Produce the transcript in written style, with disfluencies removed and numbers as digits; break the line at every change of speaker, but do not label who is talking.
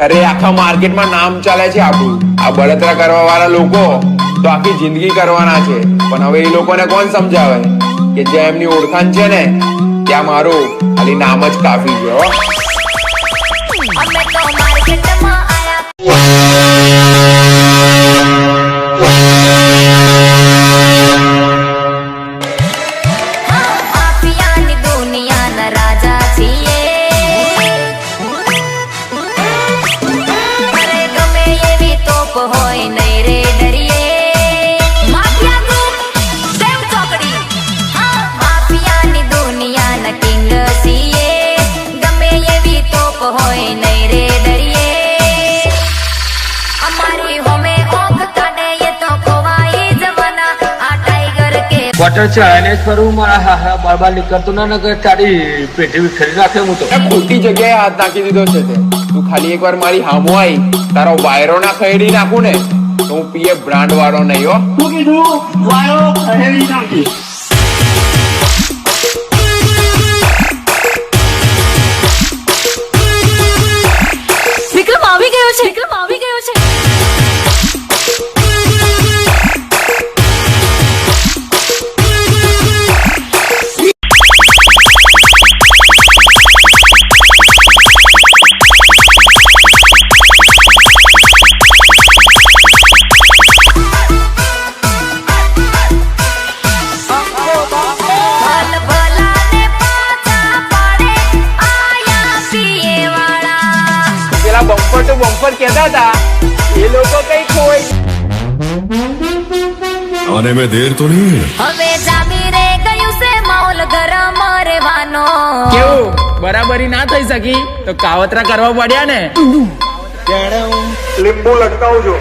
અરે આખા માર્કેટમાં નામ ચાલે છે આપણું. આ બળતરા કરવા વાળા લોકો તો આખી જિંદગી કરવાના છે, પણ હવે એ લોકોને કોણ સમજાવે કે જ્યાં એમની ઓળખાણ છે ને ત્યાં મારું ખાલી નામ જ કાફી છે. હો
અમે તો માર્કેટમાં આયા માફિયાની દુનિયાના રાજા છીએ. અરે ગમે એવી તોપ હોય નહીં રે ડરીએ. માફિયા ગ્રુપ સેવ ચોકડી. માફિયાની દુનિયાના કિંગ છીએ. ગમે એવી તોપ હોય નહીં રે ડરીએ. અમારી હોમે ઓખ કાઢે એ તો ખોવાઈ જવાના. આ ટાઈગર કે
ક્વાર્ટર ચડાઈને જ ફરું. મારા હારા બાર નીકળતો ના નગર તારી પેટી વિખરી નાખે હું તો.
ખોટી જગ્યાએ હાથ નાખી દીધો છે તે. તું ખાલી એકવાર મારી હામો આવી તારો વાયરો ના ખરીદી નાખું ને તો હું પીએ બ્રાન્ડ વાળો નહીં. હો
શું કીધું? વાયો ખહેડી નાખી.
વિક્રમ આવી ગયો છે. વિક્રમ આવી ગયો છે. ભલભલાને પાછા પડે આયા પીએવાળા.
પેલા બમ્પર ટુ બમ્પર કહેતા હતા એ લોકો કઈ ખોઈ.
आने में देर तो नहीं है?
હવે જામી રે ગયું છે માહોલ ગરમ રહેવાનો.
કેવું બરાબરી ના થઈ શકી તો કાવતરા કરવા પડ્યા ને.
લીંબુ લટકાવજો.